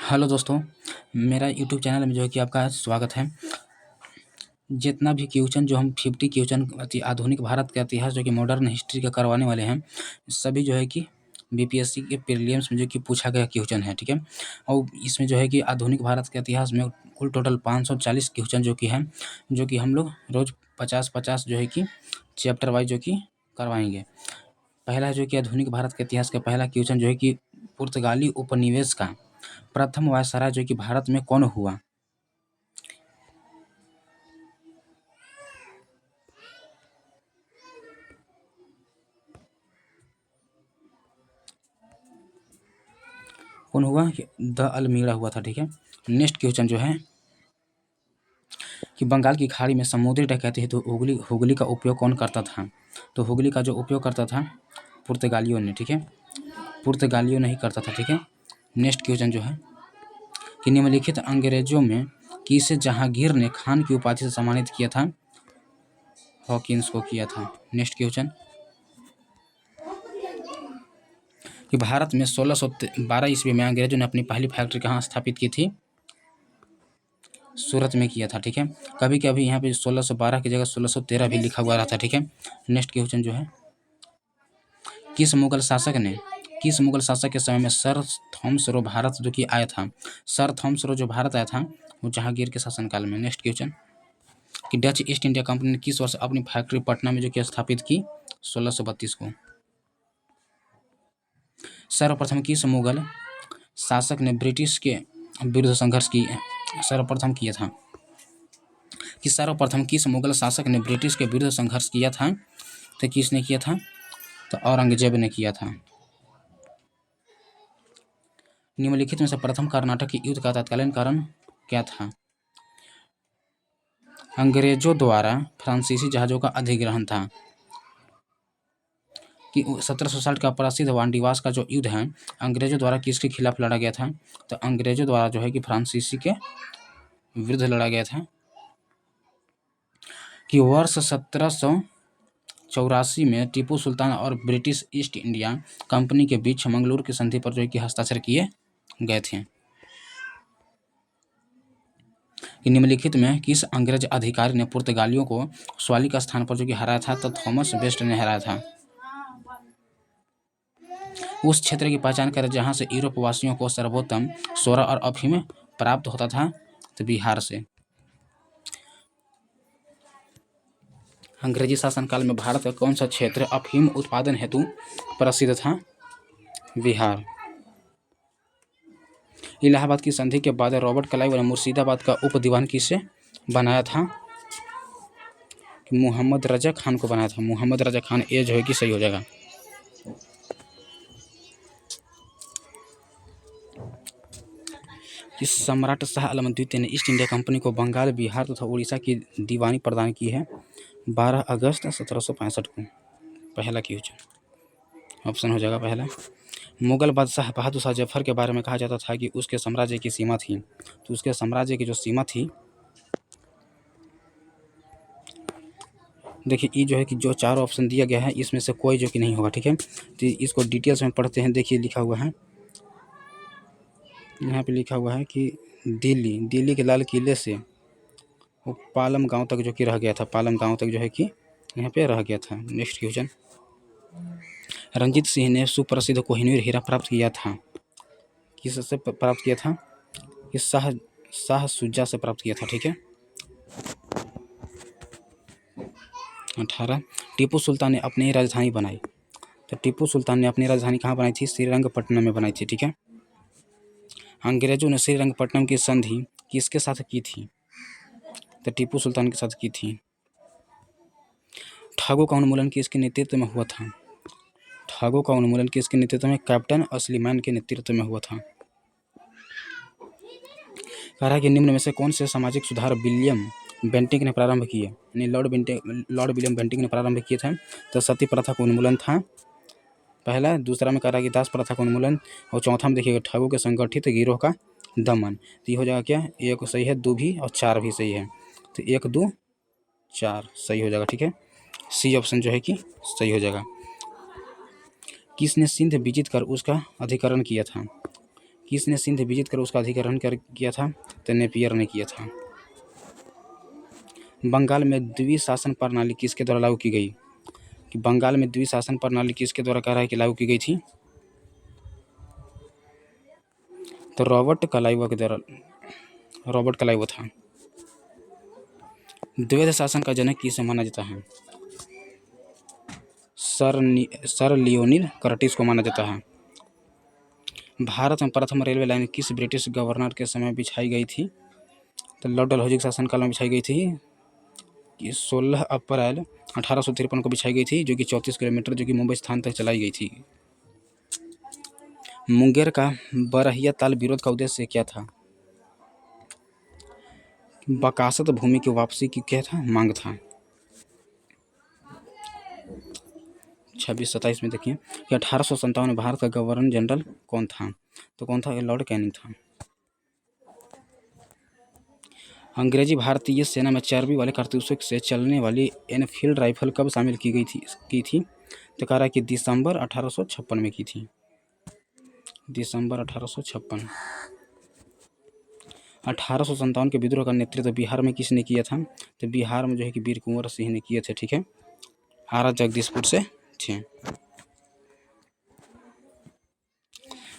Hello दोस्तों, मेरा YouTube channel में जो है कि आपका स्वागत है। जितना भी क्वेश्चन जो हम 50 क्वेश्चन आधुनिक भारत का इतिहास जो कि मॉडर्न हिस्ट्री का करवाने वाले हैं, सभी जो है कि बीपीएससी के प्रीलिम्स में जो कि पूछा गया क्वेश्चन है, ठीक है। और इसमें जो है कि आधुनिक भारत के इतिहास में कुल टोटल 540 क्वेश्चन जो कि हैं, जो कि हम लोग रोज़ 50-50 जो है कि चैप्टर वाइज जो कि करवाएंगे। पहला जो कि आधुनिक भारत के इतिहास का पहला क्वेश्चन जो है कि पुर्तगाली उपनिवेश का प्रथम वायसराय जो कि भारत में कौन हुआ? कौन हुआ? द अलमीरा हुआ था, ठीक है। नेक्स्ट क्वेश्चन जो है कि बंगाल की खाड़ी में समुद्री डकैती हेतु हुगली हुगली का उपयोग कौन करता था? तो हुगली का जो उपयोग करता था पुर्तगालियों ने, ठीक है। पुर्तगालियों नहीं करता था, ठीक है। नेक्स्ट क्वेश्चन जो है कि निम्नलिखित अंग्रेजों में किसे जहांगीर ने खान की उपाधि से सम्मानित किया था? हॉकिंस को किया था। नेक्स्ट क्वेश्चन कि भारत में 1612 ईस्वी में अंग्रेजों ने अपनी पहली फैक्ट्री कहाँ स्थापित की थी? सूरत में किया था, ठीक है। कभी कभी यहाँ पे 1612 की जगह 1613 भी लिखा हुआ रहता है, ठीक है। नेक्स्ट क्वेश्चन जो है किस मुगल शासक के समय में सर थॉमस रो भारत जो कि आया था? सर थॉमस रो जो भारत आया था वो जहांगीर के शासनकाल में। नेक्स्ट क्वेश्चन कि डच ईस्ट इंडिया कंपनी ने किस वर्ष अपनी फैक्ट्री पटना में जो कि स्थापित की? 1632 को। सर्वप्रथम किस मुगल शासक ने ब्रिटिश के विरुद्ध संघर्ष की सर्वप्रथम किया था? कि सर्वप्रथम किस मुगल शासक ने ब्रिटिश के विरुद्ध संघर्ष किया था? तो किसने किया था? तो औरंगजेब ने किया था। निम्नलिखित में से प्रथम कर्नाटक युद्ध का तत्कालीन कारण क्या था? अंग्रेजों द्वारा फ्रांसीसी जहाजों का अधिग्रहण था। कि 1760 का प्रसिद्ध वांडीवास का जो युद्ध है अंग्रेजों द्वारा किसके खिलाफ लड़ा गया था? तो अंग्रेजों द्वारा जो है कि फ्रांसीसी के विरुद्ध लड़ा गया था। कि वर्ष 1784 में टीपू सुल्तान और ब्रिटिश ईस्ट इंडिया कंपनी के बीच मंगलूर की संधि पर जो है कि हस्ताक्षर किए गए थे। कि निम्नलिखित में किस अंग्रेज अधिकारी ने पुर्तगालियों को स्वाली का स्थान पर जो कि हराया था? तो थॉमस बेस्ट ने हराया था। उस क्षेत्र की पहचान करें जहां से यूरोप वासियों को सर्वोत्तम सोरा और अफीम प्राप्त होता था। तो बिहार से। अंग्रेजी शासनकाल में भारत का कौन सा क्षेत्र अफीम उत्पादन हेतु प्रसिद्ध था? बिहार। इलाहाबाद की संधि के बाद रॉबर्ट क्लाइव ने मुर्शिदाबाद का उप दीवान किसे बनाया था? मोहम्मद रजा खान को बनाया था। मोहम्मद रजा खान ये जो है कि सही हो जाएगा। कि सम्राट शाह आलम द्वितीय ने ईस्ट इंडिया कंपनी को बंगाल, बिहार तथा उड़ीसा की दीवानी प्रदान की है 12 अगस्त 1765 को। पहला क्वेश्चन ऑप्शन हो जाएगा पहला। मुगल बादशाह बहादुर शाह जफर के बारे में कहा जाता था कि उसके साम्राज्य की सीमा थी। तो उसके साम्राज्य की जो सीमा थी, देखिए ये जो है कि जो चार ऑप्शन दिया गया है इसमें से कोई जो कि नहीं होगा, ठीक है। तो इसको डिटेल्स में पढ़ते हैं। देखिए लिखा हुआ है, यहाँ पे लिखा हुआ है कि दिल्ली के लाल किले से वो पालम गांव तक जो कि रह गया था। पालम गांव तक जो है कि यहाँ पे रह गया था। नेक्स्ट क्वेश्चन, रंजीत सिंह ने सुप्रसिद्ध कोहिनूर हीरा प्राप्त किया था। किससे प्राप्त किया था? कि शाह शुजा से प्राप्त किया था, ठीक है। 18 टीपू सुल्तान ने अपनी राजधानी बनाई। तो टीपू सुल्तान ने अपनी राजधानी कहाँ बनाई थी? श्रीरंगपट्टनम में बनाई थी, ठीक है। अंग्रेजों ने श्रीरंगपट्टनम की संधि किसके साथ की थी? तो टीपू सुल्तान के साथ की थी। ठगों का उन्मूलन किसके नेतृत्व में हुआ था? ठगों का उन्मूलन किसके नेतृत्व में? कैप्टन अस्लीमैन के नेतृत्व में हुआ था। कह रहा है कि निम्न में से कौन से सामाजिक सुधार विलियम बेंटिक ने प्रारंभ किए? यानी लॉर्ड विलियम बेंटिक ने प्रारंभ किए थे। तो सती प्रथा का उन्मूलन था पहला। दूसरा में कह रहा है कि दास प्रथा का उन्मूलन। और चौथा में देखिएगा ठगों के संगठित गिरोह का दमन। तो ये हो जाएगा क्या? एक सही है, 2 भी और 4 भी सही है। तो 1 2 4 सही हो जाएगा, ठीक है। सी ऑप्शन जो है कि सही हो जाएगा। किसने सिंध विजित कर उसका अधिकरण किया था? किसने सिंध विजित कर उसका अधिग्रहण किया था? तो नेपियर ने किया था। बंगाल में द्विशासन प्रणाली किसके द्वारा लागू की गई? कि बंगाल में द्विशासन प्रणाली किसके द्वारा कह रहा है कि लागू की गई थी? तो रॉबर्ट क्लाइवो था। द्वैध शासन का जनक किसे माना जाता है? सर लियोनिड कर्टिस को माना जाता है। भारत में प्रथम रेलवे लाइन किस ब्रिटिश गवर्नर के समय बिछाई गई थी? तो लॉर्ड डलहौजी के शासनकाल में बिछाई गई थी कि 16 अप्रैल 1853 को बिछाई गई थी, जो कि 34 किलोमीटर जो कि मुंबई स्थान तक चलाई गई थी। मुंगेर का बरहिया ताल विरोध का उद्देश्य क्या था? बकासत भूमि की वापसी की क्या था? मांग था। 26-27 में देखिए कि 1857 में भारत का गवर्नर जनरल कौन था? तो कौन था? लॉर्ड कैनिंग था। अंग्रेजी भारतीय सेना में चर्बी वाले कारतूसों से चलने वाली एनफील्ड राइफल कब शामिल की थी? तो कह रहा है कि दिसंबर 1856 में की थी। दिसंबर 1856। 1857 के विद्रोह का नेतृत्व बिहार में किसने किया था? तो बिहार में जो है कि वीर कुंवर सिंह ने किए थे। ठीक है, आरा जगदीशपुर से थे।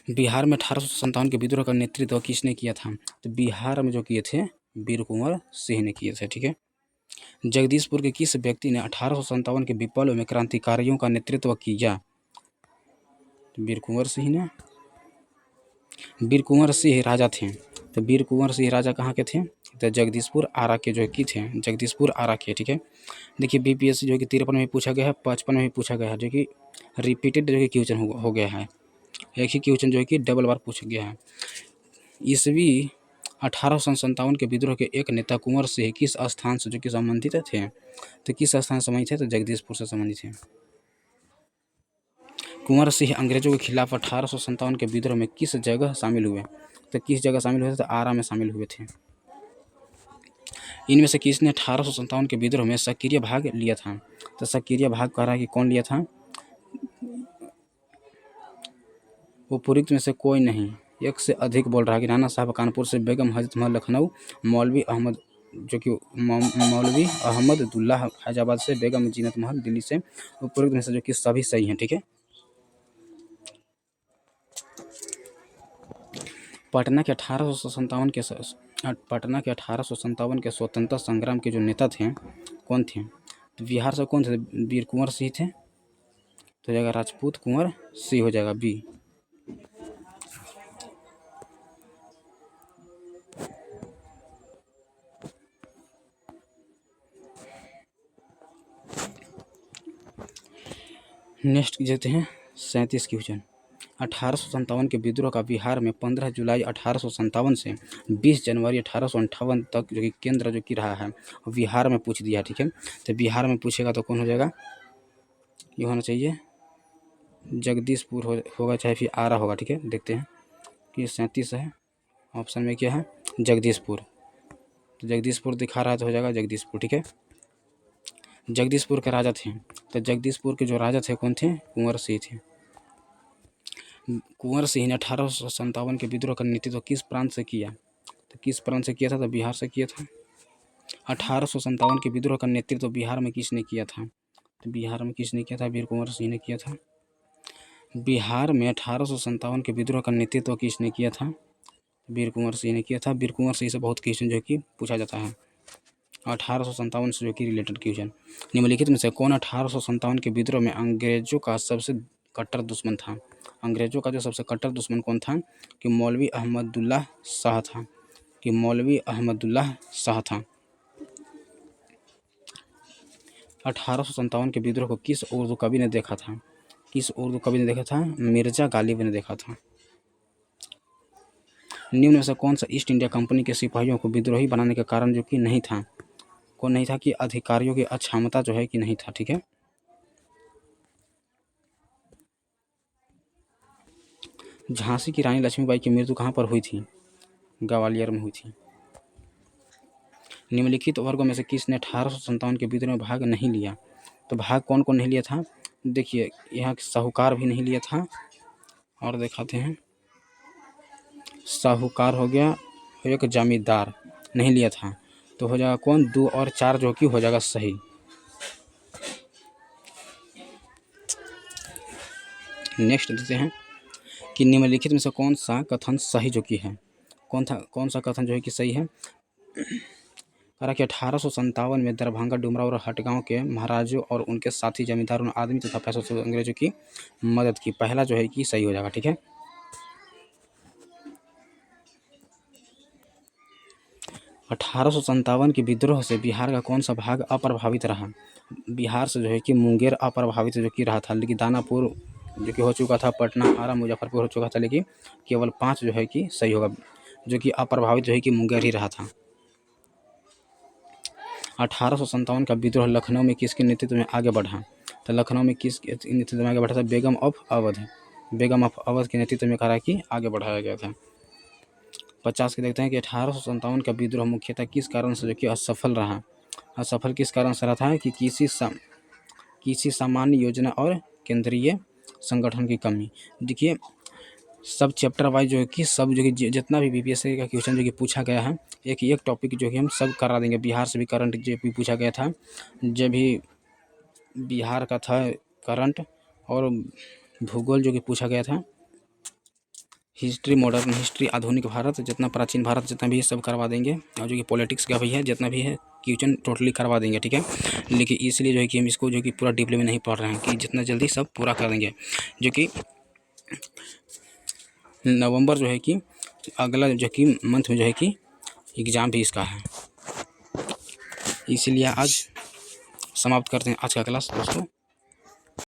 बिहार में 1857 के विद्रोह का नेतृत्व किसने किया था? तो बिहार में जो किए थे वीर कुंवर सिंह ने किए थे। ठीक है, जगदीशपुर के किस व्यक्ति ने 1857 के विप्लव में क्रांतिकारियों का नेतृत्व किया? तो वीर कुंवर सिंह ने। वीर कुंवर सिंह राजा थे। तो वीर कुंवर सिंह राजा कहाँ के थे? तो जगदीशपुर आरा के जो की थे, जगदीशपुर आरा के। ठीक है, देखिए बीपीएससी जो कि 53 में पूछा गया है, 55 में भी पूछा गया है, जो कि रिपीटेड जो कि क्वेश्चन हो गया है। एक ही क्वेश्चन जो है कि डबल बार पूछा गया है। ईस्वी 1857 के विद्रोह के एक नेता कुंवर सिंह किस स्थान से जो कि संबंधित थे? तो किस स्थान से संबंधित थे? तो जगदीशपुर से संबंधित थे। कुंवर सिंह अंग्रेजों के खिलाफ 1857 के विद्रोह में किस जगह शामिल हुए? तो किस जगह शामिल हुए थे? तो आरा में शामिल हुए थे। इनमें से किसने 1857 के विद्रोह में सक्रिय भाग लिया था? तो सक्रिय भाग कह रहा है कि कौन लिया था? उपरोक्त में से कोई नहीं। एक से अधिक बोल रहा है कि राणा साहब कानपुर से, बेगम हजरत महल लखनऊ, मौलवी अहमद जो कि मौलवी अहमदुल्लाह फैजाबाद से, बेगम जीनत महल दिल्ली से। उपरोक्त में से जो कि सभी सही हैं। ठीक है, पटना के 1857 के स्वतंत्रता संग्राम के जो नेता थे कौन थे? तो बिहार से कौन थे? वीर कुंवर सिंह थे। तो हो जाएगा राजपूत कुंवर सिंह, हो जाएगा बी। नेक्स्ट देते हैं 37 क्वेश्चन। 1857 के विद्रोह का बिहार में 15 जुलाई 1857 से 20 जनवरी 1858 तक जो कि केंद्र जो कि रहा है बिहार में पूछ दिया। ठीक है, तो बिहार में पूछेगा तो कौन हो जाएगा? ये होना चाहिए जगदीशपुर होगा, चाहे फिर आरा होगा। ठीक है, देखते हैं कि 37 है, ऑप्शन में क्या है? जगदीशपुर। तो जगदीशपुर दिखा रहा है तो हो जाएगा जगदीशपुर। ठीक है, जगदीशपुर के राजा थे। तो जगदीशपुर के जो राजा थे कौन थे? कुंवर सिंह थे। कुंवर सिंह ने 1857 के विद्रोह का नेतृत्व किस प्रांत से किया? तो किस प्रांत से किया था? तो बिहार से किया था। 1857 के विद्रोह का नेतृत्व बिहार में किसने किया था? तो बिहार में किसने किया था? वीर कुंवर सिंह ने किया था। बिहार में 1857 के विद्रोह का नेतृत्व किसने किया था? वीर कुंवर सिंह ने किया था। वीर कुंवर सिंह से बहुत क्वेश्चन जो कि पूछा जाता है 1857 से जो कि रिलेटेड क्वेश्चन। निम्नलिखित में से कौन 1857 के विद्रोह में अंग्रेजों का सबसे कट्टर दुश्मन था? अंग्रेजों का जो सबसे कट्टर दुश्मन कौन था? कि मौलवी अहमदुल्लाह शाह था। कि मौलवी अहमदुल्लाह शाह था। 1857 के विद्रोह को किस उर्दू कवि ने देखा था? किस उर्दू कवि ने देखा था? मिर्जा गालिब ने देखा था। निम्न में से कौन सा ईस्ट इंडिया कंपनी के सिपाहियों को विद्रोही बनाने का कारण जो कि नहीं था? कौन नहीं था? कि अधिकारियों की अक्षमता जो है कि नहीं था। ठीक है, झांसी की रानी लक्ष्मीबाई की मृत्यु कहाँ पर हुई थी? ग्वालियर में हुई थी। निम्नलिखित वर्गों में से किसने 1857 के विद्रोह में भाग नहीं लिया? तो भाग कौन कौन नहीं लिया था? देखिए यहाँ साहूकार भी नहीं लिया था, और दिखाते हैं साहूकार हो गया, एक जमींदार नहीं लिया था, तो हो जाएगा कौन 2 और 4 जो कि हो जाएगा सही। नेक्स्ट देते हैं कि निम्नलिखित में से कौन सा कथन सही जो कि है, कौन सा कथन जो है कि सही है। कह रहा कि 1857 में दरभंगा, डुमरा और हटगांव के महाराजों और उनके साथी जमींदारों ने आदमी तथा पैसों से अंग्रेजों की मदद की। पहला जो है कि सही हो जाएगा। ठीक है, 1857 के विद्रोह से बिहार का कौन सा भाग अप्रभावित रहा। बिहार से जो है कि मुंगेर अप्रभावित जो कि रहा था, लेकिन दानापुर जो कि हो चुका था, पटना, आरा, मुजफ्फरपुर हो चुका था, लेकिन केवल 5 जो है कि सही होगा, जो कि अप्रभावित जो है कि मुंगेर ही रहा था। 1857 का विद्रोह लखनऊ में किसके नेतृत्व में आगे बढ़ा। तो लखनऊ में किस नेतृत्व में आगे बढ़ा था, बेगम ऑफ अवध। बेगम ऑफ अवध के नेतृत्व में कहा कि आगे बढ़ाया गया था। 50 के देखते हैं कि 1857 का विद्रोह मुख्यतः किस कारण से जो कि असफल रहा। असफल किस कारण से रहा था कि किसी सामान्य योजना और केंद्रीय संगठन की कमी। देखिए सब चैप्टर वाइज जो है कि सब जो कि जितना भी बीपीएससी का क्वेश्चन जो कि पूछा गया है, एक टॉपिक जो कि हम सब करा देंगे। बिहार से भी करंट जो भी पूछा गया था, जो भी बिहार का था करंट, और भूगोल जो कि पूछा गया था, हिस्ट्री, मॉडर्न हिस्ट्री, आधुनिक भारत, जितना प्राचीन भारत जितना भी है सब करवा देंगे। और जो कि पॉलिटिक्स का भी है, जितना भी है क्वेश्चन टोटली करवा देंगे। ठीक है, लेकिन इसलिए जो है कि हम इसको जो कि पूरा डीपली में नहीं पढ़ रहे हैं कि जितना जल्दी सब पूरा कर देंगे, जो कि नवंबर जो है कि अगला जो कि मंथ में जो है कि एग्ज़ाम भी इसका है। इसीलिए आज समाप्त करते हैं आज का क्लास दोस्तों।